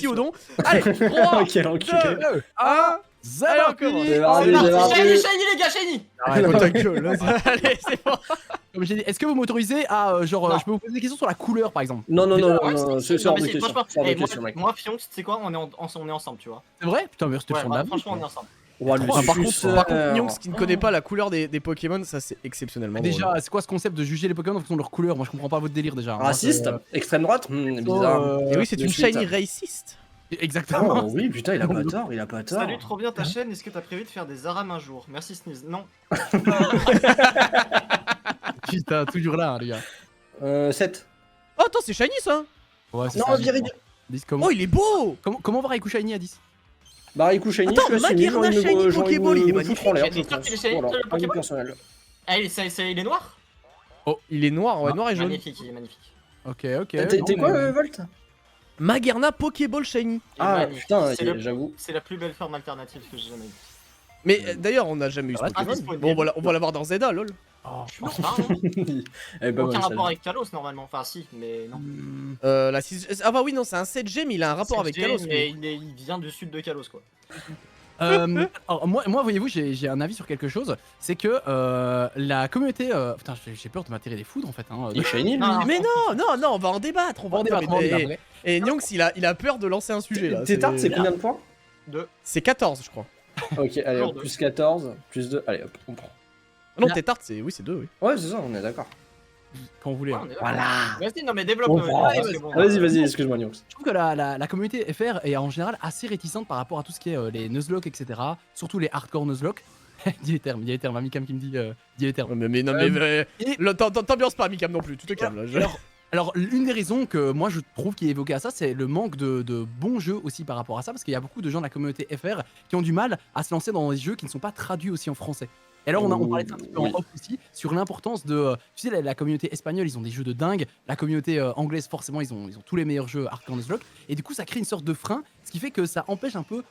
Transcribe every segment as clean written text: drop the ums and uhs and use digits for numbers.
Styodon. Allez, 3, Quel 2, enculé. 1. Allez, on commence. C'est parti. Shiny les gars, Shiny. Oh ta gueule. Allez, c'est bon. Comme j'ai dit, est-ce que vous m'autorisez à Non. je peux vous poser des questions sur la couleur par exemple? Non, Ouais, c'est non, hors mais de c'est- question. franchement, C'est hors de moi, question, mec. moi, Fion, tu sais quoi, on est ensemble, tu vois. C'est vrai? Putain, mais c'était Ouais, le bah, franchement, on est ensemble. Ouais, le Par suceur. contre, Nyonx qui ne connaît pas la couleur des Pokémon, ça c'est exceptionnellement drôle. Déjà, c'est quoi ce concept de juger les Pokémon en fonction de leur couleur? Moi je comprends pas votre délire déjà. Moi, Raciste, extrême droite, bizarre. Et oui, c'est de une suite. shiny raciste. Exactement. Oh oui, putain, il a pas tort, il a pas tort. Salut, trop bien ta chaîne. Est-ce que t'as prévu de faire des arames un jour? Merci Sneeze. Non. Putain, toujours là, hein, les gars. 7. Oh, attends, c'est shiny ça. Ouais, c'est Non, ça. viré. 10 comment? Oh, il est beau. Comment on va Raikou Shiny à 10? Bah, Raikou Shiny, Attends, je suis assume, Maguerna genre, Shiny me- genre, Pokéball, il est me magnifique. foutre en l'air, T'es je sûr pense. qu'il est shiny, Voilà, le avis Pokéball personnel. Ah, il est noir? Il est noir, ouais, noir et jaune. Magnifique, il est magnifique. Ok. T'es non, quoi, mais- Volt? Maguerna Pokéball shiny. Il est Ah, magnifique. putain, C'est j'avoue. C'est la plus belle forme alternative que j'ai jamais vue. Mais d'ailleurs, on n'a jamais eu ce Ah, Pokémon. disponible. Bon, on va l'avoir dans Zelda, lol. Oh, Je pense pas, hein. Elle est pas Aucun mal, rapport celle-là. avec Kalos normalement. Enfin, si, mais non. La 6... Ah bah oui, non, c'est un 7G, mais il a un rapport avec 7G, Kalos. mais il vient du sud de Kalos, quoi. Alors moi, voyez-vous, j'ai un avis sur quelque chose. C'est que la communauté. Putain, j'ai peur de m'attirer des foudres en fait. Hein, Il est shiny, lui. Non, Mais non, on va en débattre. on va débattre, on va débattre. Et Nyonx, il a peur de lancer un sujet là. Tétard, c'est combien de points? C'est 14, je crois. Ok, allez, Toujours hop, deux. plus 14, plus 2. Allez, hop, on prend. Ah non, Là. Tétard, c'est 2, oui. Ouais, c'est ça, on est d'accord. Quand vous voulez. Ouais, hein. on est d'accord. Voilà. Vas-y, non, mais développe. On le prend. débat, parce que bon, Vas-y, excuse-moi, Niox. Je trouve que la communauté FR est en général assez réticente par rapport à tout ce qui est les Nuzlocke, etc. Surtout les hardcore Nuzlocke. Dis les termes, Amicam qui me dit dis les termes. Mais non, mais. et- T'ambiances pas, Mikam non plus, tu te calmes là. Alors, l'une des raisons que moi je trouve qui est évoquée à ça, c'est le manque de bons jeux aussi par rapport à ça, parce qu'il y a beaucoup de gens de la communauté FR qui ont du mal à se lancer dans des jeux qui ne sont pas traduits aussi en français. Et alors, on parlait de ça un petit peu en Oui. off aussi sur l'importance de. Tu sais, la communauté espagnole, ils ont des jeux de dingue. La communauté anglaise, forcément, ils ont tous les meilleurs jeux Hardcore Nuzlocke. Et du coup, ça crée une sorte de frein, ce qui fait que ça empêche un peu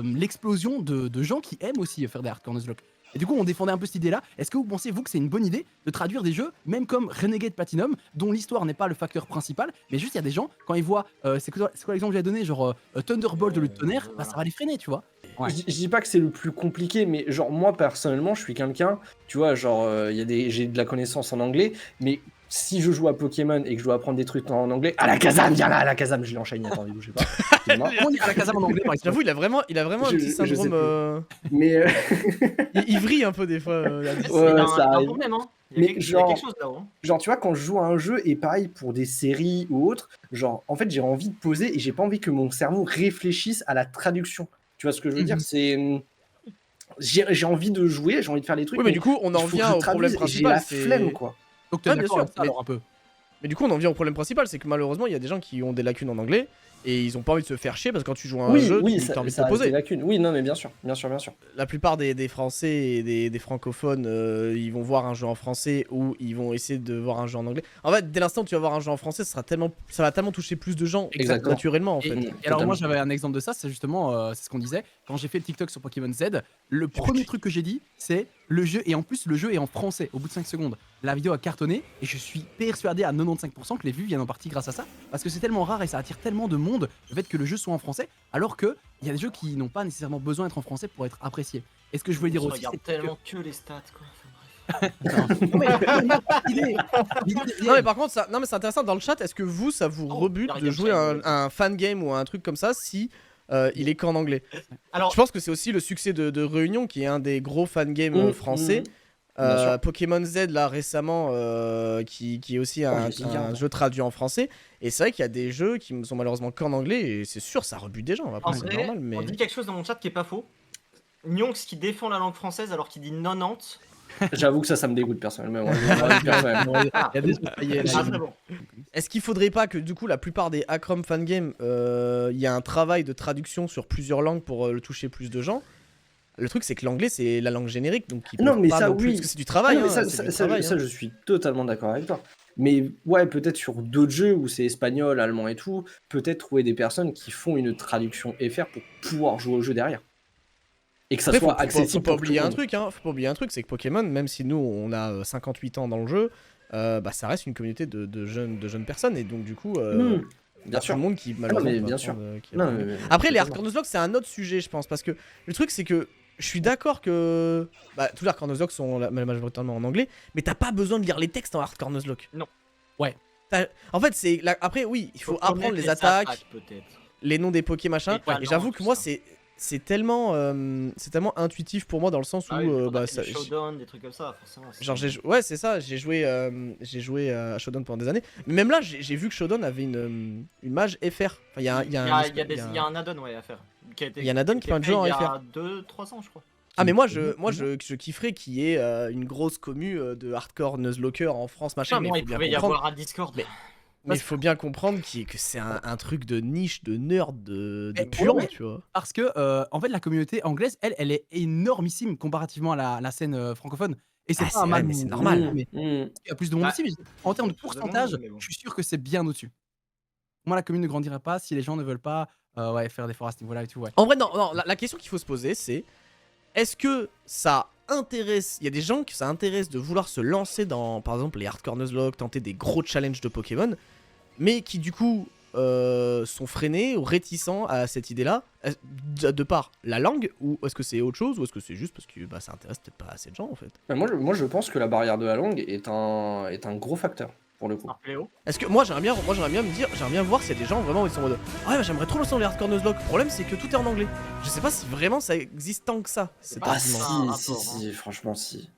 l'explosion de gens qui aiment aussi faire des Hardcore Nuzlocke. Et du coup, on défendait un peu cette idée-là. Est-ce que vous pensez, vous, que c'est une bonne idée de traduire des jeux, même comme Renegade Platinum, dont l'histoire n'est pas le facteur principal, mais juste il y a des gens, quand ils voient. C'est quoi l'exemple que j'ai donné? Genre Thunderbolt de le tonnerre, bah ça va les freiner, tu vois. Ouais. Je dis pas que c'est le plus compliqué, mais genre moi personnellement, je suis quelqu'un, tu vois, genre j'ai de la connaissance en anglais, mais si je joue à Pokémon et que je dois apprendre des trucs en anglais, à la Kazam, viens là, à la Kazam, je l'ai enchaîné, attendez, bougez pas. Excusez-moi. Comment dire à la Kazam en anglais, par exemple? J'avoue, il a vraiment un Je- petit je sais syndrome. plus. Mais Il vrille un peu des fois. Ouais, il y a ça un arrive. problème, hein. Il y Mais a quelque genre- chose là-haut. genre tu vois, quand je joue à un jeu, et pareil pour des séries ou autres, genre en fait j'ai envie de poser et j'ai pas envie que mon cerveau réfléchisse à la traduction. Tu vois ce que je veux dire? C'est j'ai envie de jouer, j'ai envie de faire des trucs. Oui, mais du coup, on il en faut que vient je au problème traduise et j'ai principal. la c'est- flemme quoi. Donc t'es Ouais, bien d'accord sûr, avec ça, mais- alors un peu. Mais du coup, on en vient au problème principal, c'est que malheureusement, il y a des gens qui ont des lacunes en anglais et ils ont pas envie de se faire chier parce que quand tu joues à un jeu, tu ça, as envie de ça te reste des poser. lacunes. Oui, non, mais bien sûr, bien sûr, bien sûr. La plupart des Français et des francophones, ils vont voir un jeu en français ou ils vont essayer de voir un jeu en anglais. En fait, dès l'instant où tu vas voir un jeu en français, ça va tellement toucher plus de gens Exactement. naturellement en fait. Et alors moi j'avais un exemple de ça, c'est justement c'est ce qu'on disait quand j'ai fait le TikTok sur Pokémon Z. Le premier truc que j'ai dit, c'est le jeu, et en plus le jeu est en français au bout de 5 secondes. La vidéo a cartonné et je suis persuadé à 95% que les vues viennent en partie grâce à ça, parce que c'est tellement rare et ça attire tellement de monde le fait que le jeu soit en français, alors que il y a des jeux qui n'ont pas nécessairement besoin d'être en français pour être appréciés. Et ce que je voulais dire Je aussi, regarde c'est que- tellement que les stats, quoi. Enfin, bref. Non, mais l'idée derrière- Non mais par contre, c'est intéressant dans le chat. Est-ce que vous, ça vous Oh, rebute Dark de Game jouer Time, un fan game ou un truc comme ça si il est qu'en anglais? Alors, Je pense que c'est aussi le succès de Réunion qui est un des gros fan games français. Bien sûr. Pokémon Z là récemment qui est aussi un jeu traduit en français, et c'est vrai qu'il y a des jeux qui sont malheureusement qu'en anglais et c'est sûr ça rebute des gens, en après c'est vrai, normal mais on dit quelque chose dans mon chat qui est pas faux. Nyonx qui défend la langue française alors qu'il dit 90. J'avoue que ça me dégoûte personnellement. Personnellement. Il y a des ça y est, Ah, là. très bon. est-ce qu'il faudrait pas que du coup la plupart des Acrom fan games il y a un travail de traduction sur plusieurs langues pour le toucher plus de gens? Le truc c'est que l'anglais c'est la langue générique donc ils Non, peuvent mais pas ça, non plus, oui. parce que c'est du travail, Ah non, mais hein, ça, c'est ça, du ça, travail, ça, hein. je suis totalement d'accord avec toi. Mais ouais, peut-être sur d'autres jeux où c'est espagnol, allemand et tout, peut-être trouver des personnes qui font une traduction FR pour pouvoir jouer au jeu derrière. Et que ça Après, soit faut accessible pas pour tout oublier le un monde. truc, hein. Faut pas oublier un truc, c'est que Pokémon, même si nous on a 58 ans dans le jeu, bah ça reste une communauté de jeunes personnes et donc du coup, Bien tout sûr. le monde qui non, malheureusement mais peut bien sûr. apprendre, qui Non, apprend. mais- Après, les totalement. Hardcore Nuzlocke, c'est un autre sujet, je pense, parce que le truc, c'est que je suis d'accord que bah, tous les Hardcore Nuzlocke sont majoritairement en anglais, mais t'as pas besoin de lire les textes en Hardcore Nuzlocke. Non. Ouais. En fait, c'est après, oui, il faut apprendre connaître les attaques, peut-être. les noms des Poké machin. Et pas Et j'avoue non, que tout moi, ça. c'est tellement intuitif pour moi dans le sens où Ah oui, mais quand bah, t'as fait ça, des Showdown, des trucs comme ça, forcément. genre ouais c'est ça, j'ai joué à Shodown pendant des années, mais même là j'ai vu que Shodown avait une mage FR. Enfin, il y a un add-on ouais, à faire. Il y a un add-on qui fait un jeu en Il y FR. a 2-3 ans, je crois. Ah mais moi je kifferais qu'il y ait une grosse commu de hardcore Nuzlockers en France machin, mais Bon, il il faut bien pouvait y comprendre. avoir un Discord. Mais il faut bien comprendre que c'est un truc de niche, de nerd, de Mais pur, ouais. tu vois. Parce que, en fait, la communauté anglaise, elle est énormissime comparativement à la scène francophone. Et c'est Ah, pas c'est un vrai, mal. mais c'est normal. Mais il y a plus de monde Bah, aussi, mais en termes de plus de monde, pourcentage, mais bon. je suis sûr que c'est bien au-dessus. Moi, la commune ne grandirait pas si les gens ne veulent pas ouais, faire d'efforts à ce niveau-là et tout. Ouais. En vrai, non, la question qu'il faut se poser, c'est est-ce que ça intéresse. Il y a des gens que ça intéresse de vouloir se lancer dans, par exemple, les Hardcore Nuzlocke, tenter des gros challenges de Pokémon, mais qui du coup sont freinés ou réticents à cette idée-là, de par la langue, ou est-ce que c'est autre chose, ou est-ce que c'est juste parce que bah, ça intéresse peut-être pas assez de gens en fait. Moi, je pense que la barrière de la langue est un gros facteur, pour le coup. Un fléau. Est-ce que moi j'aimerais bien me dire, j'aimerais bien voir s'il y a des gens vraiment où ils sont en mode ouais bah, j'aimerais trop lancer dans les Hardcore Nuzlocke. Le problème c'est que tout est en anglais. Je sais pas si vraiment ça existe tant que ça. Cet Ah, si, argument. c'est un rapport, si, franchement, si.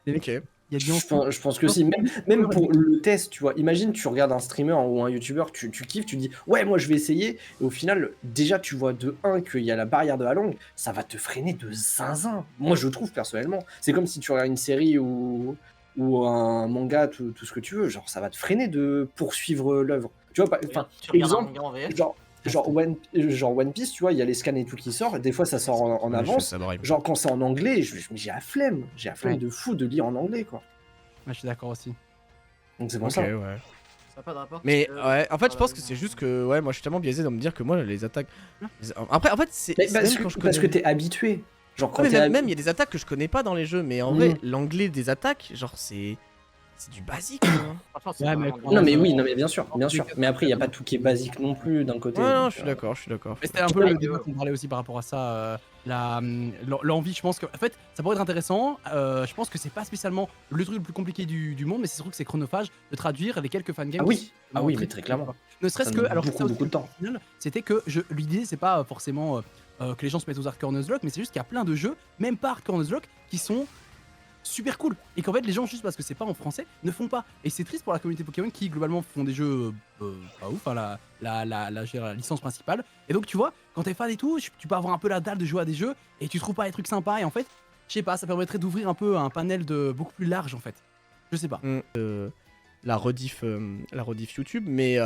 Ok. Il y a des Je pense que si, même pour le test, tu vois, imagine tu regardes un streamer ou un youtubeur, tu kiffes, tu dis ouais moi je vais essayer, et au final déjà tu vois de 1 qu'il y a la barrière de la langue, ça va te freiner de zinzin, moi je trouve personnellement, c'est comme si tu regardes une série ou un manga, tout ce que tu veux, genre ça va te freiner de poursuivre l'œuvre, tu vois, enfin, Tu regardes un exemple, manga en VF. genre One Piece, tu vois, il y a les scans et tout qui sortent, des fois ça sort en Ouais, avance, je fais ça, genre quand c'est en anglais, j'ai la flemme, Ouais. de fou de lire en anglais quoi. Ouais, je suis d'accord aussi. Donc c'est pour Ok, ça. ouais. Ça n'a pas de rapport. Mais parce que- ouais, en fait, je pense que malheureusement. c'est juste que ouais, moi je suis tellement biaisé de me dire que moi les attaques. Après, en fait, c'est Mais c'est même quand je parce que connais. t'es habitué. Genre quand Ouais, mais t'es même il y a des attaques que je connais pas dans les jeux, mais en Mm. vrai, l'anglais des attaques, genre c'est du basique. Quoi. Franchement, c'est Ouais, vraiment mais des- Non mais oui, non mais bien sûr. sûr. Mais après il y a pas tout qui est basique non plus d'un côté. Ouais, non, donc, je suis d'accord, je suis d'accord. Mais c'était un peu le débat qu'on parlait aussi par rapport à ça. L'envie, je pense que. En fait, ça pourrait être intéressant. Je pense que c'est pas spécialement le truc le plus compliqué du monde, mais c'est surtout que c'est chronophage de traduire les quelques fangames. Ah oui, qui- ah oui, mais très clairement. Ne Ça serait-ce que. demande Alors, beaucoup, beaucoup de temps. au final, c'était que l'idée, c'est pas forcément que les gens se mettent aux Hardcore Nuzlocke, mais c'est juste qu'il y a plein de jeux, même pas Hardcore Nuzlocke, qui sont super cool. Et qu'en fait, les gens, juste parce que c'est pas en français, ne font pas. Et c'est triste pour la communauté Pokémon qui, globalement, font des jeux pas ouf, hein, la licence principale. Et donc, tu vois, quand t'es fan et tout, tu peux avoir un peu la dalle de jouer à des jeux et tu trouves pas les trucs sympas. Et en fait, je sais pas, ça permettrait d'ouvrir un peu un panel de beaucoup plus large, en fait. Je sais pas. La rediff YouTube, mais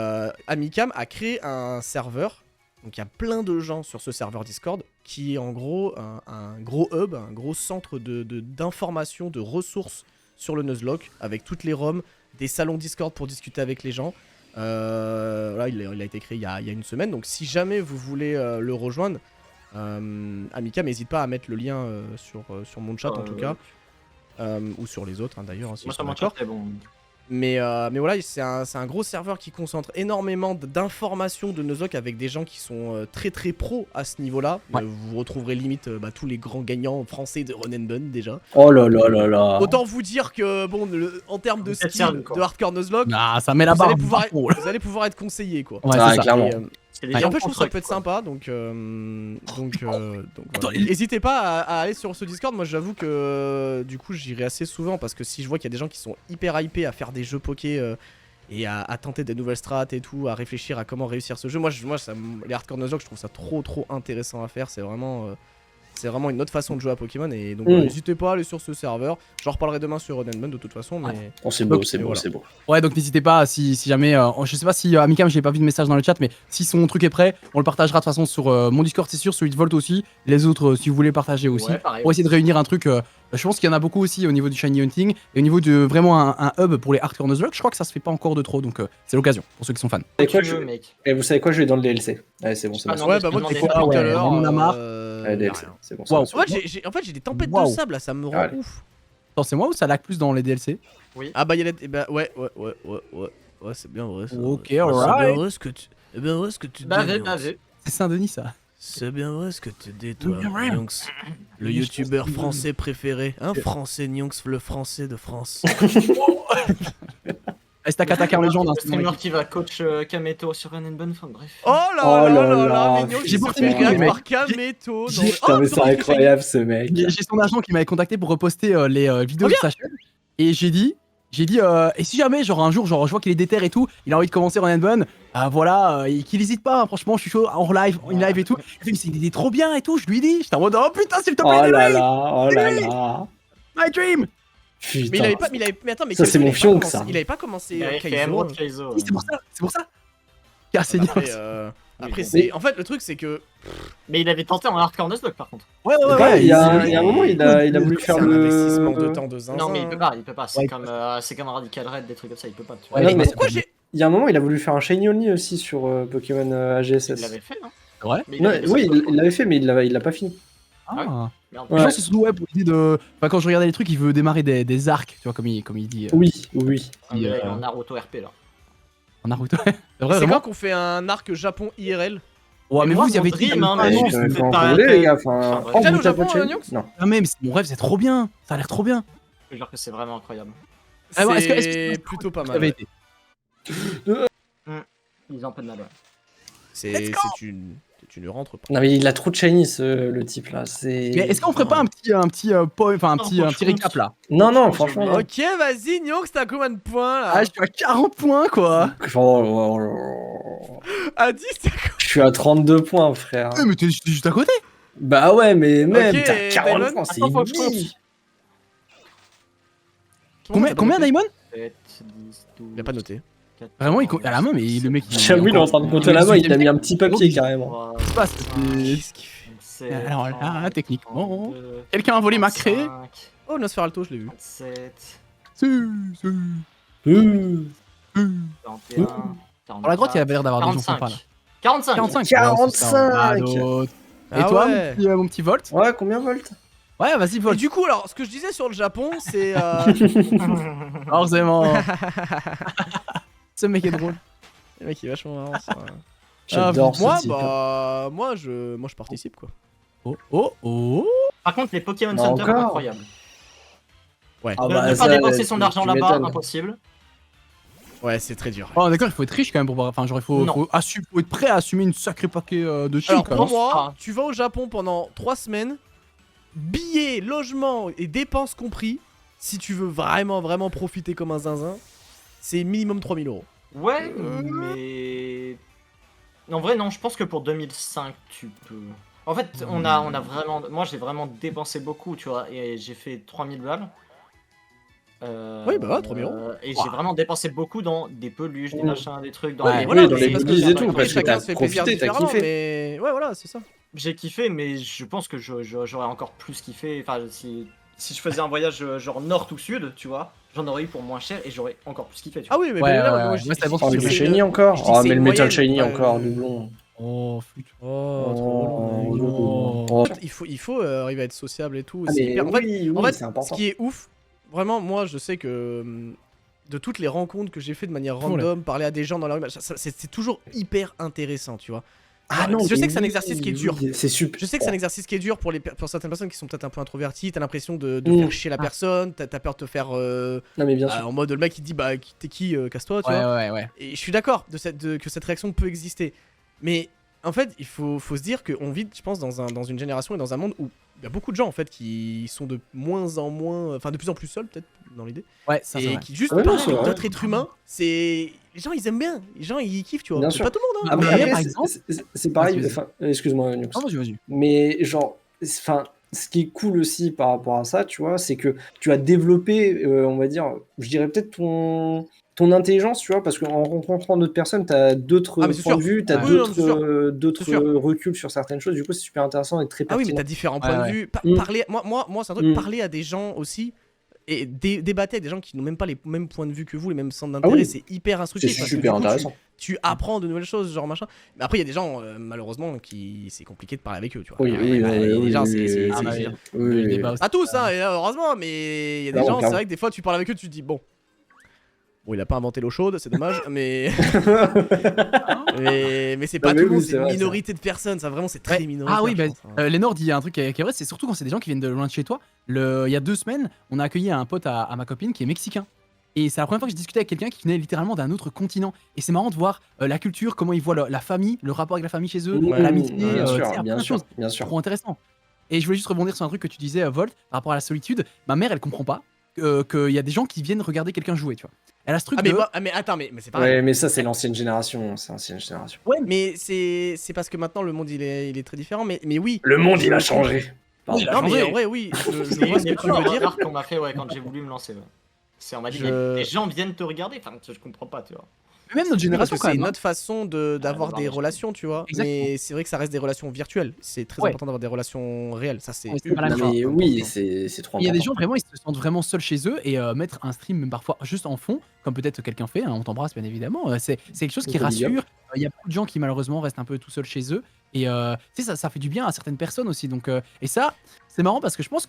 Amicam a créé un serveur. Donc il y a plein de gens sur ce serveur Discord qui est en gros un gros hub, un gros centre d'information, de ressources sur le Nuzlocke avec toutes les ROM, des salons Discord pour discuter avec les gens. Là, il a été créé il y a une semaine, donc si jamais vous voulez le rejoindre, Amicam n'hésite pas à mettre le lien sur mon chat en tout cas, ou sur les autres hein, d'ailleurs, hein, si Moi, ils ça sont m'en d'accord. très bon. Mais voilà, c'est un gros serveur qui concentre énormément d'informations de Nuzlocke avec des gens qui sont très très pros à ce niveau-là. Ouais. Vous retrouverez limite tous les grands gagnants français de Run and Gun déjà. Oh là là là là. Autant vous dire que bon, en termes de Vous êtes skill sérieux, quoi. de Hardcore Nuzlocke, Ah, ça met la vous barre. allez pouvoir être conseillé quoi. Ouais, Ah, c'est ça. clairement. Et, C'est des et gens en fait, je trouve que ça constructs, peut être quoi. sympa, donc Attends, voilà. N'hésitez pas à aller sur ce Discord. Moi, j'avoue que du coup, j'irai assez souvent parce que si je vois qu'il y a des gens qui sont hyper hypés à faire des jeux poké et à tenter des nouvelles strats et tout, à réfléchir à comment réussir ce jeu, moi les Hardcore Nuzlocke, je trouve ça trop intéressant à faire. C'est vraiment une autre façon de jouer à Pokémon et donc n'hésitez pas à aller sur ce serveur. J'en reparlerai demain sur Run and Gun de toute façon, mais Oh, c'est beau, Donc, c'est beau, voilà. c'est beau. Ouais, donc n'hésitez pas, si jamais, je sais pas si Amicam, j'ai pas vu de message dans le chat, mais si son truc est prêt, on le partagera de toute façon sur mon Discord, c'est sûr, celui de Volt aussi, les autres, si vous voulez partager aussi, Ouais, pareil. pour essayer de réunir un truc. Je pense qu'il y en a beaucoup aussi au niveau du Shiny Hunting et au niveau de vraiment un hub pour les Hardcore Nuzlocke. Je crois que ça se fait pas encore de trop, donc c'est l'occasion pour ceux qui sont fans. Et Tu quoi, veux, mec. Et vous savez quoi, je vais dans le DLC. Allez, c'est bon, c'est Ah bon. non, ouais, mais bah moi je tu te sais demandais tout pas, à ouais, l'heure. on en a marre. Allez, DLC, c'est bon. c'est Waouh. bon. En fait, en fait, j'ai des tempêtes Wow. de sable là, ça me rend Ah ouais. ouf. Attends, c'est moi ou ça lag plus dans les DLC? Ah bah il y a ouais. Ouais, c'est bien vrai ça. Ok, C'est bien alright. vrai ce que tu... C'est bien vrai ce que tu dis. Bavé, Nyonks. bavé. C'est Saint-Denis, ça. C'est bien vrai ce que tu dis, toi, Oui, bien vrai. Nyonks. Le youtubeur français préféré. Un français, Nyonks, le français de France. Est-ce que t'as qu'à en légende? Le streamer qui va coach Kameto sur un bonne fin, bref. Oh là Oh là là là là, là, mais Nyonks, j'ai il se porté fait mes couilles, gag mec. par Kameto. non, Putain, oh, mais c'est Doris incroyable ce mec. J'ai son agent qui m'avait contacté pour reposter les vidéos de sa chaîne. Et j'ai dit, et si jamais, genre un jour, genre je vois qu'il est déter et tout, il a envie de commencer Run and Bun, voilà, et qu'il hésite pas, hein, franchement, je suis chaud, en live, et tout. Il fait, mais c'est une idée trop bien et tout, je lui dis, j'étais en mode, oh putain, s'il te plaît, Oh là dis-lui, là, oh là là. my dream. Putain. Mais il avait pas. Mais attends, mais Ça, Kaizo, c'est il mon avait pas fion, commencé- ça. Il avait pas commencé Il avait fait Kaizo. Emerald Kaizo. Oui, c'est pour ça. Car c'est Après, Nyonks. après, bon. c'est. En fait, le truc, c'est que. Mais il avait tenté en hardcore Nuzlocke par contre. Ouais, Il y a un moment, il a voulu C'est faire un le. investissement de temps de zinzin. Non, mais il peut pas, il peut pas. C'est Ouais, comme Radical Red, des trucs comme ça, il peut pas. Tu vois. Ouais, non, Mais mais- pourquoi j'ai. Il y a un moment, il a voulu faire un Shiny Only aussi sur Pokémon Il AGSS. l'avait fait, non C'est vrai. Mais il Non, avait des oui, sacs il l'avait fait, mais il l'a pas fini. Ah. Merde. Ouais. Les gens se sont ouais, pour l'idée de. Enfin, quand je regardais les trucs, il veut démarrer des arcs, tu vois, comme il dit. Oui, oui. Ah, mais là, il est en Naruto RP là. En Naruto. C'est vrai, C'est vraiment. quand qu'on fait un arc Japon IRL? Ouais, mais moi, vous y mon avez dit. dream, hein, Allez, mais je juste vais fait pas par en voler, la les gars. tête. Enfin, Enfin, oh, T'es allé vous au Japon, tapez de Nyonks chez- Non. Ah, mais c'est mon rêve, c'est trop bien. Ça a l'air trop bien. Je veux dire que c'est vraiment incroyable. Ah ouais, est-ce que C'est plutôt pas Ça mal. avait ouais. été. Ils ont un peu de mal, ouais. C'est tu ne rentres pas. Non, mais il a trop de shiny, le type là. C'est. Mais est-ce qu'on ferait pas un petit enfin un petit récap là? Non, non, J'ai franchement. oublié. non. Ok, vas-y, Nyonks, t'as combien de points là? Ah, je suis à 40 points quoi. À 10, t'as Je suis à 32 points, frère. Mais t'es juste à côté. Bah ouais, mais même, Ok, t'as 40 Damon. points, c'est Attends, faut que je une vie. compte. Combien Daimon? 7, 10, 12. Il a pas noté. 14, Vraiment, il compte à la main, mais le mec. J'avoue, il est en train de compter la main, il a mis un petit papier carrément. 3, Qu'est-ce qui se passe? Qu'est-ce qu'il fait? 27, Alors là, techniquement, 32, quelqu'un a volé ma craie. 35, Oh, Nosferalto, je l'ai vu. 27, Si. 41, Pour la grotte, il avait l'air d'avoir des gens 45. sympas là. 45. 45. 45. Ah, d'autres. Et Ah toi, ouais. mon petit Volt? Ouais, combien volt? Ouais, vas-y, Et Volt. du coup, alors, ce que je disais sur le Japon, c'est. Forcément. Ce mec est drôle. Le mec, il est vachement marrant ça. J'adore ce Moi, type. bah. Moi, je participe quoi. Oh. Par contre, les Pokémon Bah, Center, encore. incroyable. Ouais. Ah Ne bah, pas ça, dépenser son tu- argent tu là-bas, m'étonnes. impossible. Ouais, c'est très dur. Oh, d'accord, il faut être riche quand même pour voir. Enfin, genre, il faut Non. faut être prêt à assumer une sacrée paquet de thunes Alors, quand pour même. moi, Ah. tu vas au Japon pendant 3 semaines, billets, logement et dépenses compris. Si tu veux vraiment profiter comme un zinzin, c'est minimum 3000 euros. Ouais, mais. En vrai, non, je pense que pour 2005, tu peux. En fait, on a vraiment. Moi, j'ai vraiment dépensé beaucoup, tu vois, et j'ai fait 3000 balles. Oui, bah ouais, 3000 euros. Et j'ai vraiment dépensé beaucoup dans des peluches, des Mm. machins, des trucs. Dans Ouais, les... oui, dans les parce que goodies et chacun- tout, après, parce que chacun t'as se fait plaisir profité, t'as différemment, kiffé. mais ouais, voilà, c'est ça. J'ai kiffé, mais je pense que j'aurais encore plus kiffé. Enfin, si je faisais un voyage genre nord ou sud, tu vois, j'en aurais eu pour moins cher et j'aurais encore plus kiffé. Tu vois. Ah oui, mais Ouais, évidemment, ouais, moi, ouais. je Ouais, c'est bon, Oh, dis mais que le c'est shiny une- encore. je dis Oh, que c'est mais le une metal moyenne, shiny ouais, encore, doublon. Oh, flûte. Oh, trop Oh, long. oh. Il faut arriver à être sociable et tout. Ah, c'est mais hyper- En fait, oui, en fait, c'est ce important. qui est ouf, vraiment, moi, je sais que de toutes les rencontres que j'ai fait de manière Fou, là. random, parler à des gens dans la rue, c'est toujours hyper intéressant, tu vois. Ah non, je sais mais que c'est un oui, exercice qui est oui, dur. C'est super. Je sais que c'est un exercice qui est dur pour certaines personnes qui sont peut-être un peu introverties. T'as l'impression de Mm. faire chier la personne, t'as peur de te faire. Non, mais bien sûr. En mode le mec il te dit bah t'es qui, casse-toi, tu Ouais, vois. ouais. Et je suis d'accord que cette réaction peut exister. Mais en fait, il faut se dire qu'on vit, je pense, dans une génération et dans un monde où il y a beaucoup de gens en fait qui sont de moins en moins, enfin de plus en plus seuls peut-être dans l'idée, Ouais, ça, c'est et vrai. qui juste Ouais, parlent non, c'est avec vrai. d'autres êtres humains. C'est les gens ils aiment bien, les gens ils kiffent, tu vois. Bien C'est sûr. pas tout le monde, hein. Après, mais mais- par c'est- exemple- c'est pareil. Vas-y, vas-y. Enfin, excuse-moi, Nux. Ah, vas-y. Mais genre, enfin, ce qui est cool aussi par rapport à ça, tu vois, c'est que tu as développé, on va dire, je dirais peut-être ton intelligence, tu vois, parce qu'en rencontrant d'autres personnes, tu as d'autres Ah, mais c'est points sûr. de vue, tu as Ouais. Oui, non, mais c'est sûr. d'autres C'est sûr. reculs sur certaines choses. Du coup, c'est super intéressant et très Ah oui, mais pertinent. t'as différents Ouais, points ouais. de vue. Mm. Parler, moi c'est un truc, Mm. parler à des gens aussi et débattre avec des gens qui n'ont même pas les mêmes points de vue que vous, les mêmes centres Ah d'intérêt, oui. c'est hyper C'est instructif. parce que super du coup, intéressant. tu apprends de nouvelles choses, genre machin. Mais après, il y a des gens, malheureusement, qui c'est compliqué de parler avec eux, tu vois. Oui, Ah, oui, ouais, bah, il y a oui, des gens, oui, c'est- oui, c'est- oui, c'est- bah, c'est- oui. oui, Le oui. débat aussi. Pas tous, hein, et là, heureusement, mais il y a des Clairement, gens, c'est clairement. vrai que des fois, tu parles avec eux, tu te dis, bon, Bon, il a pas inventé l'eau chaude, c'est dommage, mais mais c'est pas Non, mais tout le oui, monde, c'est c'est une vrai, ça. minorité de personnes, ça vraiment c'est très Ouais. minoritaire. Ah oui, je bah, pense, hein. Lénore dit un truc qui est vrai, c'est surtout quand c'est des gens qui viennent de loin de chez toi. Il y a 2 semaines, on a accueilli un pote à ma copine qui est mexicain. Et c'est la première fois que j'ai discuté avec quelqu'un qui venait littéralement d'un autre continent. Et c'est marrant de voir la culture, comment ils voient la famille, le rapport avec la famille chez eux, Ouais. l'amitié, bien tu sais, sûr, plein bien de sûr, choses. bien C'est sûr. trop intéressant. Et je voulais juste rebondir sur un truc que tu disais, Volt, par rapport à la solitude. Ma mère, elle comprend pas qu'il y a des gens qui viennent regarder quelqu'un jouer, tu vois. Elle a ce truc Ah mais, de... mais attends, mais c'est pareil. Ouais, mais ça, c'est l'ancienne génération. C'est l'ancienne génération. Ouais, Mais c'est parce que maintenant le monde il est très différent, mais oui. Le monde, il a changé. Pardon. Oui, il a Non mais changé. en vrai oui, je C'est vois ce que une tu veux dire. remarque qu'on m'a fait quand j'ai voulu me lancer. Ouais. C'est on m'a dit, Je- les gens viennent te regarder. Enfin, je comprends pas, tu vois. Même notre Oui, parce génération, que quand c'est même. une hein. autre façon d'avoir d'avoir des des relations, tu vois. Exactement. Mais c'est vrai que ça reste des relations virtuelles. C'est très Ouais. important d'avoir des relations réelles. Ça, c'est Ouais, c'est pas la Non, ultra mais important. oui, c'est trop Il y a des important. gens vraiment, ils se sentent vraiment seuls chez eux et mettre un stream, même parfois juste en fond, comme peut-être quelqu'un fait, hein, on t'embrasse bien évidemment, c'est quelque chose qui Donc, big up. rassure. Il y a beaucoup de gens qui malheureusement restent un peu tout seuls chez eux et tu sais, ça fait du bien à certaines personnes aussi. Donc, et ça, c'est marrant parce que je pense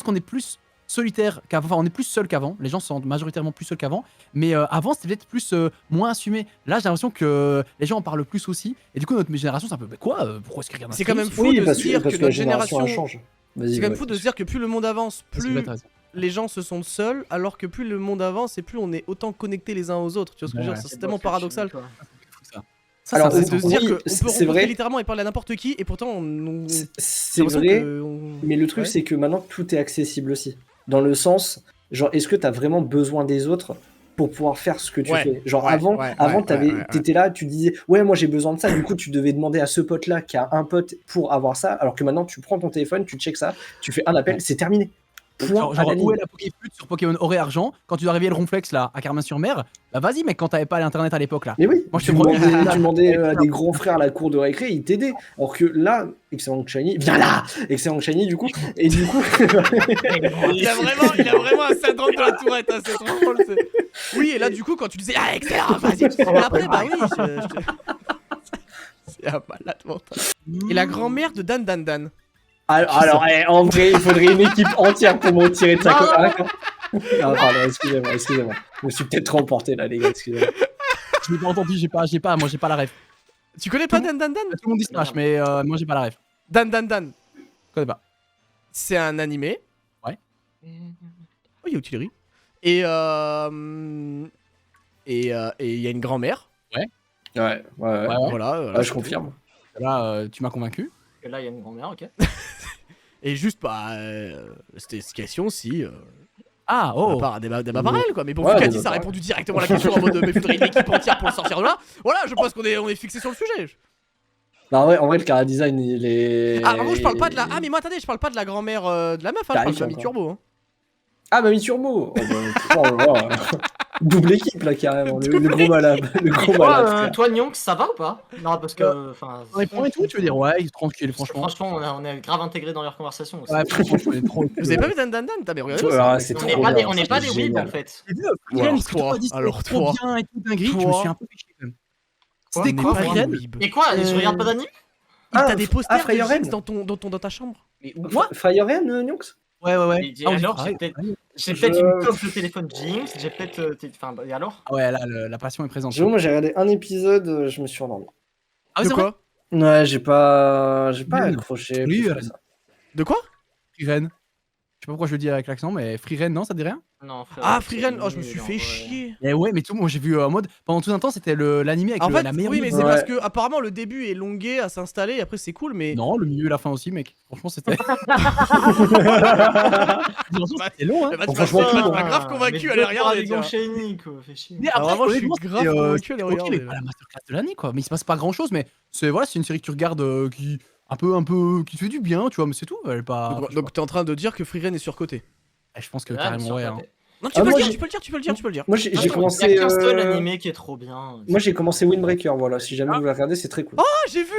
qu'on est plus solitaire qu'avant, enfin on est plus seul qu'avant, les gens sont majoritairement plus seuls qu'avant, mais avant c'était peut-être plus moins assumé. Là j'ai l'impression que les gens en parlent plus aussi et du coup notre génération c'est un peu bah, quoi pourquoi est-ce qu'ils regardent un C'est quand stream, même fou Oui, de parce se dire parce que la notre génération génération. change. Vas-y, C'est quand même ouais. fou de se dire que plus le monde avance, C'est plus vrai, t'as raison. les gens se sentent seuls, alors que plus le monde avance et plus on est autant connectés les uns aux autres. Tu vois ce que je veux Ouais. dire? C'est tellement paradoxal. Ça, Alors, c'est C'est de se oui, dire qu'on peut c'est rencontrer vrai. littéralement et parler à n'importe qui et pourtant C'est vrai, mais le truc, Ouais. c'est que maintenant, tout est accessible aussi. Dans le sens, genre, est-ce que t'as vraiment besoin des autres pour pouvoir faire ce que tu Ouais, fais? Genre, ouais, avant, ouais, avant ouais, ouais. t'étais là, tu disais, ouais, moi j'ai besoin de ça. Du coup, tu devais demander à ce pote-là qui a un pote pour avoir ça. Alors que maintenant, tu prends ton téléphone, tu checkes ça, tu fais un appel, Ouais. c'est terminé. Point Genre, à la où est ligne. la Poképute sur Pokémon Or et Argent quand tu dois réveiller le Ronflex là à Carmin-sur-Mer? Bah vas-y mec, quand t'avais pas l'internet à l'époque là. Mais oui, Moi, je tu te promets. demandais à des grands frères à la cour de récré, ils t'aidaient. Alors que là, Excellent Shiny, viens là, Excellent Shiny du coup, et du coup, Il a vraiment un syndrome de la tourette, hein, c'est trop drôle. Oui, et là, du coup, quand tu disais ah, excellent, vas-y. Et après, bah oui, c'est un malade mental. Et la grand-mère de Dan Dan Dan. alors en vrai, il faudrait une équipe entière pour me retirer de sa Non. coque. Ah, pardon, excusez-moi. Je me suis peut-être trop emporté là, les gars, excusez-moi. Je l'ai pas entendu, moi j'ai pas la ref. Tu connais pas Dan Dan Dan? Tout le monde dit Smash, mais moi j'ai pas la ref. Dan Dan Dan, Je connais pas. c'est un animé. Ouais. Oh, il y a Utilerie. Et il y a une grand-mère. Ouais. Ouais. Voilà, Je confirme. Là, tu m'as convaincu. Et là, il y a une grand-mère, ok. Et juste, bah, c'était une question si. Ah, On oh. va pas un débat par elle, quoi. Mais bon, Ouais, vu qu'a débat dit ça a par répondu directement à la question en mode mais faudrait une équipe entière pour le sortir de là. Voilà, je pense qu'on est fixé sur le sujet. Non, en vrai, le Cara Design, il est. Ah, par contre, je parle pas de la. Ah, mais moi, attendez, je parle pas de la grand-mère de la meuf, hein, je parle de T'arrives Mamie encore. Turbo. Hein. Ah, Mamie Turbo. Oh là là. Double équipe là, carrément. Le gros malade. Le Et gros malade. toi, frère. toi, Nyonk, ça va ou pas? Non, parce que. Enfin, On est point et tout, tu veux dire? Ouais, il est tranquille, franchement. Franchement, on est grave intégrés dans leur conversation aussi. Ouais, franchement, je connais trop. Vous avez pas vu Dan Dan Dan? T'as mais regardez Ouais, ça. c'est on trop n'est bien, pas des, ça, on n'est pas c'est des weebs génial. en fait. Alors, Friren, toi, dit alors, trop toi. bien et tout dinguerie, je me Toi. suis un peu fiché quand même. On C'était est quoi, pas des Friren? weebs. Et quoi? Je regarde pas d'anime? T'as des posters de Fire Jinx Red. dans ta chambre. Mais où? Moi Firehead, Nyox? Ouais. Et Ah, on dit alors, pareil. j'ai peut-être une coque de téléphone Jinx, j'ai peut-être. Enfin, et alors? Ah ouais, là, la passion est présente. Moi j'ai regardé un épisode, je me suis endormi. Ah ouais, De c'est vrai. quoi? Ouais, j'ai pas Nul. accroché. Oui, plus que ça. De quoi? Friren. Je sais pas pourquoi je le dis avec l'accent, mais Friren, non, ça te dit rien? Non, frère. Ah, c'est Friren, oh, nul, je me suis en fait vrai. chier. Eh ouais, mais tout, moi j'ai vu en mode pendant tout un temps c'était l'anime avec En fait, la meilleure. oui, mais musique. c'est Ouais. parce que apparemment le début est longué à s'installer et après c'est cool, mais. Non, le milieu et la fin aussi, mec. Franchement, c'était. C'était long, hein. Bah, tu franchement, m'as tout, pas grave convaincu à aller regarder. Dragon tiens. Shiny, quoi, fait chier. Mais Alors, après, vraiment, je suis honnêtement, grave c'était, convaincu à aller ok, regarder. mais pas la masterclass de l'année, quoi. Mais il se passe pas grand chose, mais c'est voilà, c'est une série que tu regardes qui un peu qui te fait du bien, tu vois, mais c'est tout. Elle est pas. Donc t'es en train de dire que Friren est surcoté. Je pense que Ah, carrément ouais. Hein. Non, Ah, tu peux le moi, dire, j'ai- tu peux le dire. Moi j'ai Il commencé. y a qu'un seul animé qui est trop bien. Moi j'ai commencé Windbreaker, voilà. Si jamais vous voulez regarder, c'est très cool. Ah, j'ai vu.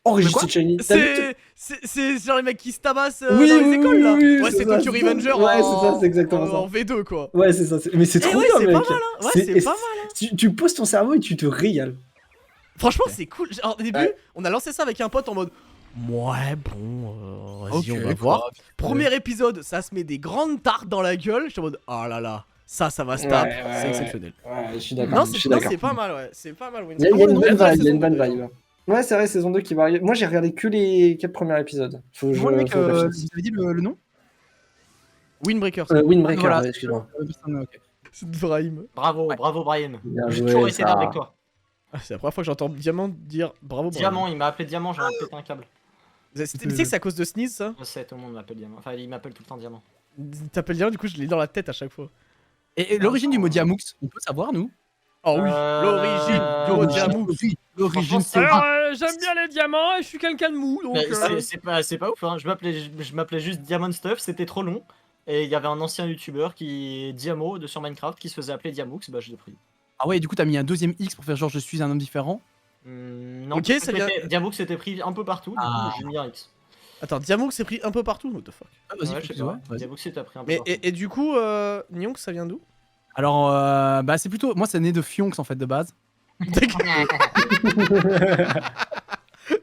Enregistré Shiny. T'as vu C'est genre les mecs qui se tabassent Oui, dans les oui, écoles là. oui, Ouais, c'est ça, Tokyo c'est ça. Revenger. Ouais, c'est ça, c'est exactement ça. En V2 quoi. Ouais, c'est ça. Mais c'est Eh trop ouais, bien, c'est mec. pas mal, hein. Ouais, c'est pas mal. Tu poses ton cerveau et tu te régales. Franchement, c'est cool. Genre, au début, Ouais. on a lancé ça avec un pote en mode. Ouais, bon, vas-y, Ok, on va voir. quoi. Premier épisode, ça se met des grandes tartes dans la gueule. J'étais en mode, oh là là, ça va stab, Ouais, ouais, c'est exceptionnel. Ouais, je suis d'accord. Non, je suis non, d'accord. c'est pas mal, ouais. C'est pas mal, Il y a une bonne Même la vibe, il y a une saison bonne deux, vibe. Ouais, c'est vrai, saison 2 qui va arriver. Moi, j'ai regardé que les 4 premiers épisodes. Faut que Comment le mec, faut que je vous finisse. avez dit le nom? Windbreakers. Windbreaker, Voilà. ouais, excuse-moi. Ok. C'est de Brahim. Bravo, Ouais. bravo Brian. Bien J'ai joué, toujours été là ça. avec toi. Ah, c'est la première fois que j'entends Diamant dire bravo Brahim. Diamant, il m'a appelé Diamant, j'en ai pété un câble. Tu sais que c'est à cause de Sneeze, ça? Je sais, tout le monde m'appelle Diamant. Enfin, il m'appelle tout le temps Diamant. T'appelles Diamant, du coup, je l'ai dans la tête à chaque fois. Et l'origine du mot Diamoux, on peut savoir, nous? Oh oui, l'origine du mot Diamant. L'origine, c'est Alors, j'aime bien les diamants et je suis quelqu'un de mou, donc... Mais c'est pas ouf, hein. Je m'appelais juste Diamond Stuff, c'était trop long. Et il y avait un ancien youtubeur qui Diamo sur Minecraft qui se faisait appeler Diamoux, bah je l'ai pris. Ah ouais, du coup, t'as mis un deuxième X pour faire genre je suis un homme différent. Non, Ok, ça vient- Diamoux s'était pris un peu partout, du Ah. coup j'ai mis un X. Attends, Diamant s'est pris un peu partout, what the fuck. Ah, vas-y, Ouais, je sais excuse-moi, pas. vas-y. Diamoux s'était pris un peu Mais, partout. et du coup, Nyonk, ça vient d'où? Alors, bah c'est plutôt. Moi, c'est né de Fionx en fait, de base.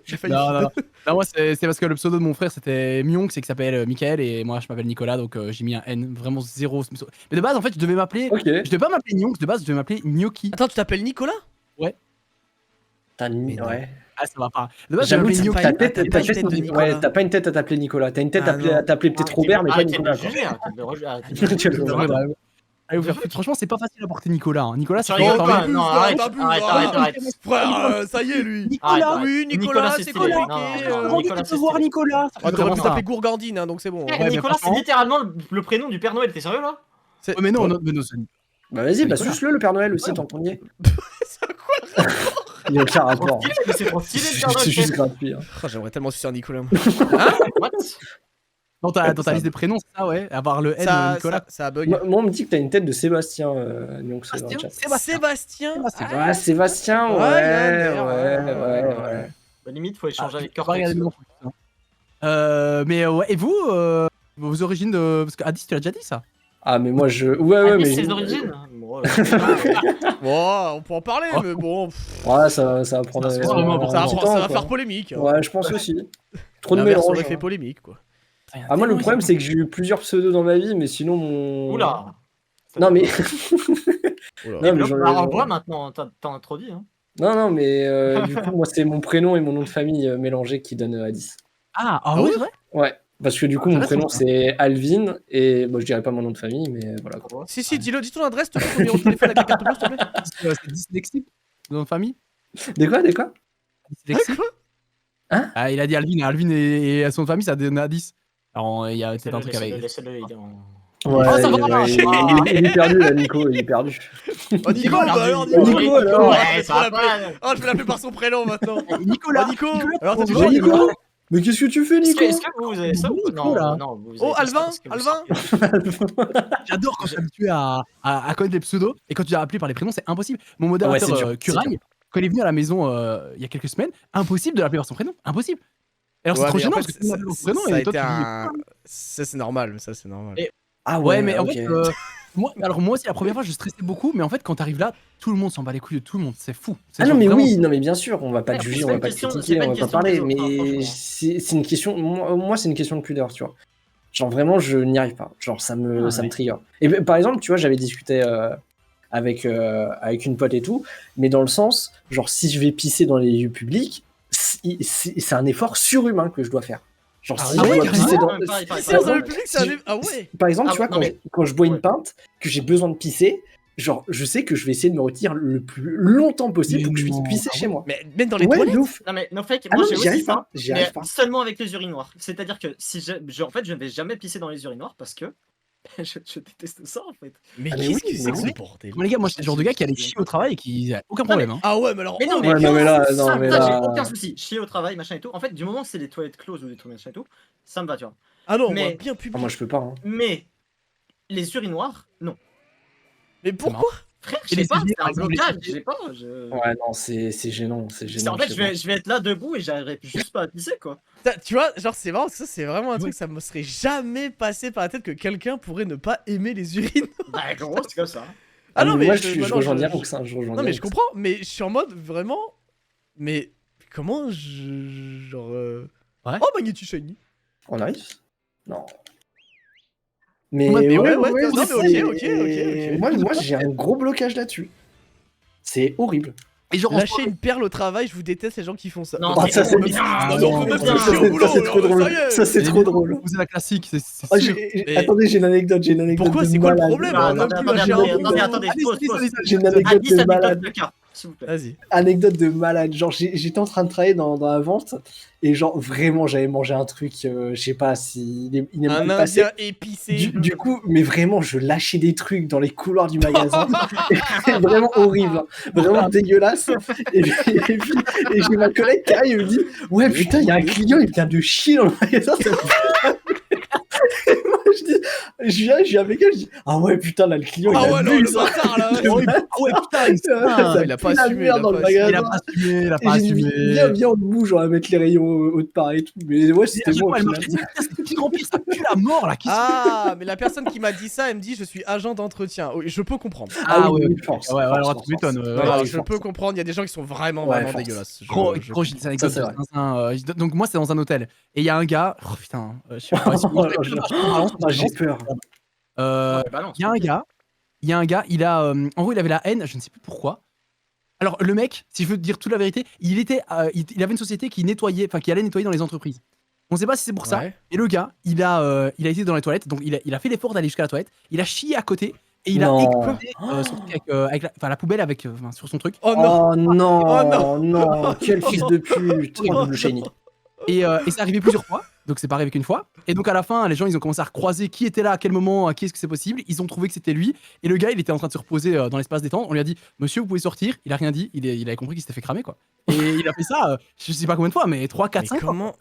J'ai failli... Non, moi, c'est parce que le pseudo de mon frère c'était Myonx et qu'il s'appelle Michael et moi je m'appelle Nicolas donc j'ai mis un N, vraiment zéro. Mais de base, en fait, je devais m'appeler. Ok. Je devais pas m'appeler Nyonx, de base, je devais m'appeler Gnocchi. Attends, tu t'appelles Nicolas? T'as Mais non. ouais. Ah, ça va pas. De base, je J'avoue, m'appelais c'est Gnocchi. pas ta tête, t'as ta pas une tête, tête de ouais, Nicolas. t'as pas une tête à t'appeler Nicolas. T'as une tête Ah à non. t'appeler peut-être Robert, mais pas Arrêtez de Nicolas. me quoi. juger, arrêtez de me juger, arrêtez de me Tu juger. le C'est vois. vrai, bah, allez vous faire foutre. Franchement, c'est pas facile à porter Nicolas. Hein. Nicolas, Tu c'est rigoles Oh, pas, t'abuses, non, arrête, t'abuses, arrête, arrête. arrête. Frère, ça y est, lui. Arrête, Nicolas, arrête. Oui, Nicolas, Nicolas, c'est c'est compliqué. stylé. Non, Grandi, Nicolas, tu c'est peux voir stylé. Nicolas. Ah, t'aurais pu Vraiment ça. t'appeler Gourgandine, hein, donc c'est bon. Eh, hein. mais Nicolas, c'est franchement- littéralement le prénom du Père Noël, t'es sérieux là? Ouais, mais non, mais non, Bah vas-y, bah Nicolas. suce-le le Père Noël aussi, tant qu'on y est. Il y a aucun Trop rapport. stylé, mais c'est trop stylé le Père Noël. C'est juste gratuit. Hein. Oh, j'aimerais tellement sucer un Nicolas. What? Dans ta liste des prénoms, c'est ça, ouais. Avoir le N, Ça, Nicolas. ça bug. Moi, on me dit que t'as une tête de Sébastien, donc c'est dans le Sébastien, chat. Sébastien. Ah, Sébastien, Ouais, ouais. Bah, limite, faut échanger avec Pas Cortex. regarder le nom. Mais ouais, et vous, vos origines de. Parce que Addis, tu l'as déjà dit ça? Ah, mais moi je. Ouais, mais. ses origines. Bon, Bon, on peut en parler, Oh. mais bon. Ouais, ça va prendre. C'est vraiment un important. Ça va, petit ça temps, va quoi. faire polémique. Ouais, je pense aussi. Trop de L'inverse mélange. aurait fait hein. polémique, quoi. Ah, moi, le problème, c'est que j'ai eu plusieurs pseudos dans ma vie, mais sinon, mon. Oula. Non, mais. Oh là. Non, mais Bah, j'en ai- en vrai, maintenant, t'en as trop dit. Hein. Non, mais du coup, moi, c'est mon prénom et mon nom de famille mélangé qui donne Addis. Ah, Ah ouais, ouais c'est vrai? Ouais, parce que du coup, mon Intéressant, prénom, ça. c'est Alvin, et bon, je dirais pas mon nom de famille, mais voilà. quoi. Si, dis-le, dis ton adresse, ton numéro de téléphone avec la carte bleue, s'il te plaît. C'est dyslexique, nom de famille? Des quoi Dyslexique? Quoi? Ah, il a dit Alvin. Alvin et son nom de famille, ça donne Addis. Alors, il y a peut-être un truc avec. Laissez-le, il est en. Ouais, Oh, ça va, il est perdu, là, Nico, il est perdu. Oh, Nico, bah alors, Nico, Nico, alors. Ouais, ça va pas. Oh, je vais l'appeler par son prénom maintenant. Nicolas! Oh, Nico. Nicolas, Alors, t'as tu fait vois, quoi, Nico Mais qu'est-ce que tu fais, Nico Est-ce que vous avez ça ou Nico, non, là. non, vous avez Oh, pas ça Alvin, parce que vous Alvin. sortez. J'adore quand je suis habitué à connaître les pseudos et quand tu as appelé par les prénoms, c'est impossible. Mon Ouais, modérateur c'est dur, c'est Curagne, quand il est venu à la maison il y a quelques semaines, impossible de l'appeler par son prénom. Impossible. Alors c'est Ouais, trop mais en gênant fait, parce que tu m'appelles par son prénom ça a et toi été tu dis. un. Ça, c'est normal, ça, c'est normal. Et- Ah Ouais, mais en ok. fait, moi aussi, la première fois, je stressais beaucoup, mais en fait, quand t'arrives là, tout le monde s'en bat les couilles de tout le monde, c'est fou. C'est Ah non genre mais vraiment- oui, non mais bien sûr, on va pas te Ouais, juger, c'est on pas va une pas te question- c'est critiquer, pas on une va pas question parler, des autres, hein, mais franchement. c'est une question, moi c'est une question de pudeur, tu vois. Genre vraiment, je n'y arrive pas, genre ça me Ah ouais. trigger. Et par exemple, tu vois, j'avais discuté avec une pote et tout, mais dans le sens, genre si je vais pisser dans les lieux publics, c'est un effort surhumain que je dois faire. Genre Ah si ouais, je dois carrément. pisser dans... Pareil, C'est dans pareil. le public, c'est un. Ah ouais. Par exemple, Ah, tu vois, non, mais- quand je bois une Ouais. pinte, que j'ai besoin de pisser, genre, je sais que je vais essayer de me retirer le plus longtemps possible Mais pour que je puisse non. pisser Ah chez moi. Mais même dans les Ouais, toilettes. de ouf. Non mais no fake, Ah moi non, j'ai j'y aussi arrive ça, pas, j'y mais arrive pas. seulement avec les urinoirs. C'est-à-dire que si en fait je ne vais jamais pisser dans les urinoirs parce que je déteste ça en fait. Mais Ah, mais qu'est-ce oui, que c'est mais que oui. ce bordel? Moi, les gars, moi, j'étais le genre de gars qui allait chier au travail et qui a aucun problème. Hein. Ah ouais, mais alors. Mais non, oh, mais, Ouais, non, mais là, non, ça, mais ça, là- j'ai aucun souci. Chier au travail, machin et tout. En fait, du moment que c'est des toilettes closes ou des trucs machin et tout, ça me va, tu vois. Ah non, mais- moi, bien Ah, public. moi, je peux pas. Hein. Mais les urinoirs, non. Mais pourquoi? Frère, Et je les sais pas, civiers, c'est un par exemple, les blocage, civiers. je sais pas. je- Ouais, non, c'est gênant, c'est gênant. En fait, je sais pas. je vais être là debout et j'arriverai juste pas à pisser, quoi. Tu vois, genre, c'est marrant, parce que ça, c'est vraiment un Ouais. truc, ça me serait jamais passé par la tête que quelqu'un pourrait ne pas aimer les urines. Bah, gros, c'est comme ça. Ah non, mais moi, je- je maintenant, rejoins je- Diamox, hein, je rejoins Non, mais je Diamox. comprends, mais je suis en mode vraiment. Mais comment je. Genre. Ouais. Oh, Magnetti Shiny. On arrive? Non. Mais ouais, ouais, non, mais c'est- ok. Moi j'ai un gros blocage là-dessus. C'est horrible. Et genre, Lâcher une perle au travail, je vous déteste les gens qui font ça. Non, Ah, ça, c'est on peut même- bien. Ah, Ah, mais on non, peut même bien. plus aller au boulot, Ça, c'est trop alors, drôle. ça y est. Ça, c'est trop drôle. C'est la classique, c'est Ah, sûr. Mais- Attendez, j'ai une anecdote. Pourquoi, de c'est quoi le malade. problème? Ah, On a attendez, plus lâché un attendez, boulot. attendez, pause. J'ai une Ah, anecdote 10 de anecdotes malade. de carte, s'il vous plaît. Vas-y. Anecdote de malade. Genre, j'étais en train de travailler dans la vente et genre, vraiment, j'avais mangé un truc, je sais pas si il est Un mal passé. indien épicé. Du coup, mais vraiment, je lâchais des trucs dans les couloirs du magasin. Vraiment horrible. Hein. Vraiment dégueulasse. Et j'ai ma collègue qui arrive et me dit ouais, putain, il y a un client, il vient de chier dans le magasin. Ça me fait Et moi, je viens avec elle, je dis ah ouais, putain, là, le client, Ah il a ouais, non, bu le ça. bâtard là. Ah ouais, putain, ça il a pue pas la assumé, merde il a dans pas le assumé. Il a magasin. pas assumé, il a Et pas j'ai dit, assumé. viens, on bouge, on va mettre les rayons haute part et tout. Mais ouais, c'était bon. au Elle final. marche, c'est de pire en pire, ça pue la mort là. Ah, mais la personne qui m'a dit ça, elle me dit je suis agent d'entretien. Oui, je peux comprendre. Ah oui, ouais, force. ouais, force, alors force, tu m'étonnes. force. Non, Ouais, non, oui, je force. peux comprendre, il y a des gens qui sont vraiment, Ouais, vraiment force. dégueulasses. Gros, Je j'ai des anecdotes Ça, c'est de zinzin, donc moi c'est dans un hôtel et il y a un gars, oh putain, je sais pas si Oh, j'ai peur. Euh, Balance. il y a un gars, il a, en gros il avait la haine, je ne sais plus pourquoi. Alors le mec, si je veux te dire toute la vérité, il avait une société qui nettoyait, enfin qui allait nettoyer dans les entreprises. On sait pas si c'est pour ça. Ouais. Et le gars, il a été dans les toilettes, donc il a fait l'effort d'aller jusqu'à la toilette. Il a chié à côté et il a Non. éclaté son truc avec la poubelle sur son truc. Oh non. Oh non, Oh non. non, quel fils de pute. Oh, double shiny. Et c'est arrivé plusieurs fois, donc c'est pas arrivé qu'une fois. Et donc à la fin, les gens ils ont commencé à recroiser qui était là, à quel moment, à qui est-ce que c'est possible. Ils ont trouvé que c'était lui. Et le gars, il était en train de se reposer dans l'espace détente. On lui a dit, monsieur, vous pouvez sortir. Il a rien dit. Il avait compris qu'il s'était fait cramer quoi. Et il a fait ça, je sais pas combien de fois, mais 3, 4, Mais 5 fois. comment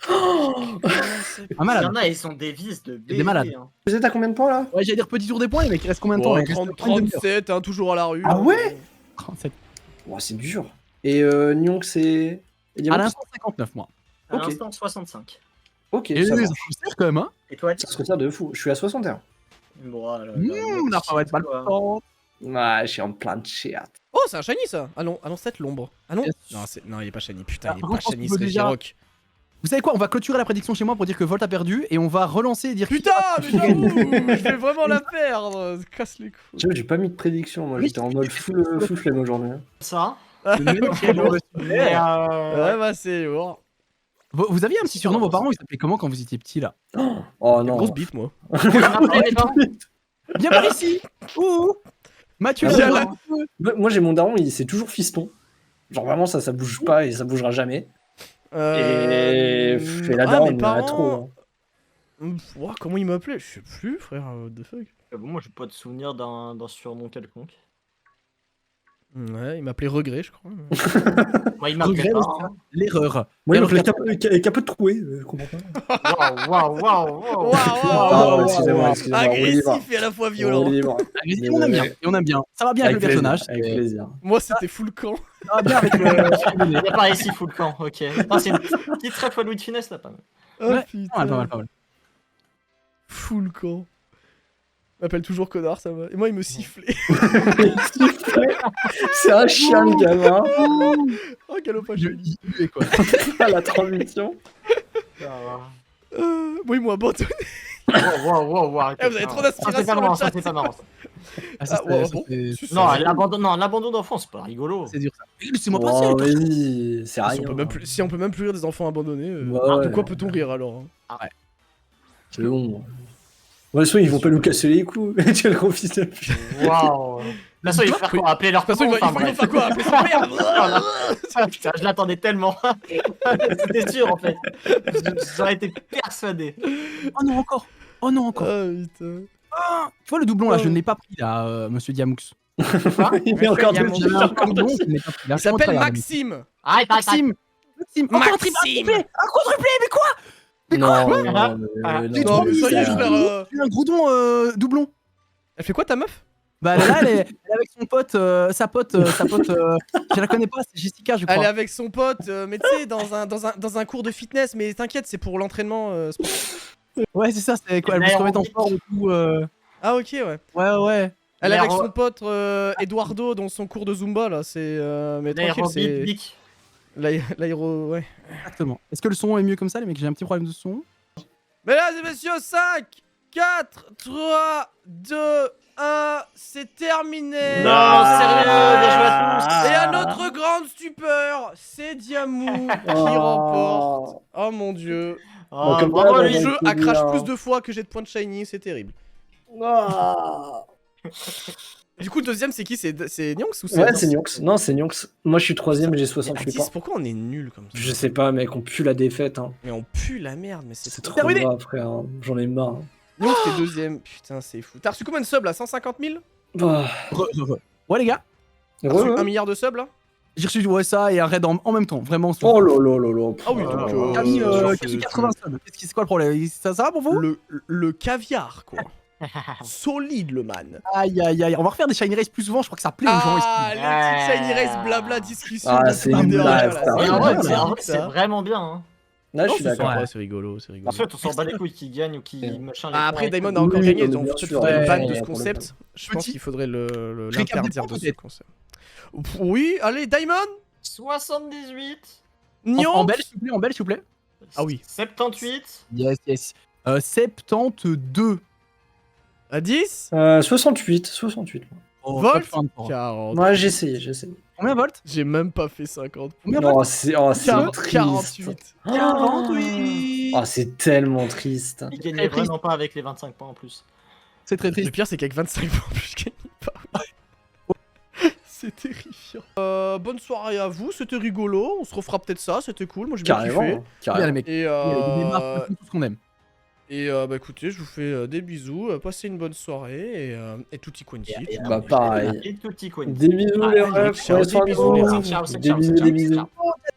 Pas Il y malade. en a, ils sont des vis de bébé. Des malades. hein. Vous êtes à combien de points là? Ouais, j'allais dire petit tour des points, mais il reste combien de temps Bon, là? Il reste 30, pas une demi-heure. 37, hein, toujours à la rue. Ah ouais 37. Oh, c'est dur. Et Nyonk, c'est. Et À Diamond l'instant, 59 moi. À Ok. l'instant, 65. Ok, Et ça ça marche. se serre quand même, hein. Et toi, Ça se resserre de fou. Je suis à 61. Bon, alors, On a pas mal de balles. Ah, je suis en plein de chat. Oh, c'est un shiny ça. Allons, 7 l'ombre. Ah non. Yes. Non, il est pas shiny. Putain, Ah, il est par pas contre, shiny on peut ce déjà- Regirock. Vous savez quoi? On va clôturer la prédiction chez moi pour dire que Volt a perdu et on va relancer et dire. Putain, mais j'avoue, je vais vraiment la perdre. Casse les couilles. J'avoue, j'ai pas mis de prédiction. Moi, j'étais en mode full flemme aujourd'hui. ça. Ok, lourd. Mais, Ouais, bah c'est lourd. Vous aviez un petit surnom, vos parents, ils s'appelaient comment quand vous étiez petit là? Oh non. Grosse bite, moi. les parents. Viens par ici! Ouh! Mathieu, Ah, là, ouais. Moi, j'ai mon daron, c'est toujours fiston. Genre vraiment, ça bouge pas et ça bougera jamais. Et la ah, daronne, mes elle a parents... trop. Ouah, comment il m'appelait? Je sais plus, frère. What the fuck? Bon, moi, j'ai pas de souvenir d'un surnom quelconque. Ouais, il m'appelait Regret, je crois. Moi, il Regret, m'appelait pas. c'est ça. L'erreur. Moi, il Alors, m'appelait capot de troué, je comprends pas. Waouh. Waouh, Ah, waouh, excusez-moi, waouh. excusez-moi, on est libre. Agressif et à la fois On est violent. libre. Et on aime bien, et on aime bien. Ça va bien avec le plaisir, personnage. Avec plaisir. Moi, c'était full camp. Ça va bien avec Il le. n'y a pas ici, full camp, ok. Ah, c'est une petite ref à Louis de Finesse là, pas mal. Oh Ouais, putain. Pas mal. Full camp. Il m'appelle toujours connard, ça va. Et moi, il me sifflait. C'est un chien, le gamin. Oh, galopage. Il est quoi. Ah, la transition. Moi, ils m'ont abandonné. Wow. Eh, vous avez trop Ça, d'inspiration c'est pas dans marrant, le ça, chat. c'est pas marrant. Ah, ça, Ah, ouais, c'est- bon. c'est- Non, l'abandon d'enfance, c'est pas rigolo. C'est dur ça. Laissez-moi passer. Oh, vas-y, c'est Si rien. on peut même plus rire des enfants abandonnés, Ouais, de quoi ouais. peut-on rire alors? C'est bon. Ouais, soit ils vont pas nous casser les coups. Tu es le gros fils de pute. Waouh. De toute façon, ils vont faire quoi? Appeler leur De toute façon, il parents, faut enfin, faire quoi? Appeler son père? Voilà. Ah, putain, je l'attendais tellement. C'était sûr en fait. J'aurais été persuadé. Oh non, encore. Oh non, encore. Ah putain. Ah, tu vois le doublon là, je ne l'ai pas pris là, monsieur Diamoux. Il est encore Monsieur deux Diamant. petits. Un doublon, je ne l'ai pas pris. Là, Il je suis en s'appelle train de Maxime. Arrête. Maxime. Encore un triple, Maxime. un quadruplé, mais quoi? Non, Ah, Non, mais ça y est, frère. J'ai un gros doublon. Elle fait quoi ta meuf? Bah là, elle est avec son pote, sa pote, je la connais pas, c'est Jessica, je Elle est crois. avec son pote, mais tu sais, dans un cours de fitness, mais t'inquiète, c'est pour l'entraînement sportif. Ouais, c'est ça, c'est quoi, elle veut se remettre en forme et tout. Ah ok, ouais. Ouais. Elle est avec L'aéro- son pote Eduardo dans son cours de Zumba là, c'est... mais tranquille, c'est... L'aérobic. L'aéro... ouais. Exactement. Est-ce que le son est mieux comme ça, les mecs? J'ai un petit problème de son. Mesdames et messieurs, 5, 4, 3, 2, 1, c'est terminé. Non, sérieux, bien joué à tous. Et à notre grande stupeur, c'est Diamou qui remporte. Oh mon dieu. Oh, comme bravo ça, à Le lui. on jeu peut a crash dire. plus de fois que j'ai de points de shiny, c'est terrible. Ah. Du coup, deuxième, c'est qui? C'est Nyonx ou c'est Ouais, c'est Nyonx. Non, c'est Nyonx. Moi, je suis troisième, j'ai Mais 68 Atis, points. pourquoi on est nul comme ça? Je sais pas, mec, on pue la défaite. Hein. Mais on pue la merde, mais C'est c'est trop terminé. grave, frère. Hein. J'en ai marre. Nyonx, t'es deuxième. Putain, c'est fou. T'as reçu combien de subs là? 150 000? Ah. Ouais, les gars, T'as reçu Ouais, 1 milliard de subs là? j'ai reçu ça et un raid en même temps, vraiment. Oh là là là là. Ah oui, putain. donc, Camille, c'est- 80 subs. C'est quoi le problème? Ça va pour vous? le caviar, quoi. Solide, le man. Aïe aïe aïe, on va refaire des Shiny Race plus souvent, je crois que ça plaît aux gens ici. Ah, les petites Shiny Race blabla discussion Ah, de c'est par une derrière, blague, là. ça. Oui, C'est en vrai, cool, c'est- en ça. vrai, c'est vraiment bien. Hein. Là, je Non, suis c'est d'accord. sympa, c'est rigolo, c'est rigolo. En fait, on s'en bat les couilles qui gagne ou qui Ouais. machin. les Ah, après, points et Diamond tout. a encore Oui, gagné, non, donc bien peut-être sûr, faudrait une ouais, vanne de ouais, ce pour le concept. Je pense Petit. qu'il faudrait le Récap des l'interdire points, de ce peut-être. concept. Oui, allez, Diamond 78. Nyonx En belle, s'il vous plaît. Ah oui. 78. Yes, yes. 72. À 10 68, 68. Oh, Volt top 23. 40. Ouais, j'ai essayé. Combien Volt? J'ai même pas fait 50. Combien Oh, Volt? c'est triste. 48. 48. Oh, c'est tellement triste. Il Très gagnait triste. vraiment pas avec les 25 points en plus. C'est très Le triste. pire, c'est qu'avec 25 points, je gagne pas. C'est terrifiant. Bonne soirée à vous, c'était rigolo. On se refera peut-être ça, c'était cool. Moi, j'ai bien Carrément. kiffé. hein, Bien, les Carrément. mecs. Et, Il y a des démarches, tout ce qu'on aime. bah écoutez, je vous fais des bisous. Passez une bonne soirée et tutti quanti. Bah, pareil. Et tutti quanti. Des bisous, les Allez, refs. ciao, Prenez soin des de bisous, les vous. refs. Ciao, ciao, Des ciao, bisous, ciao, des bisous. ciao.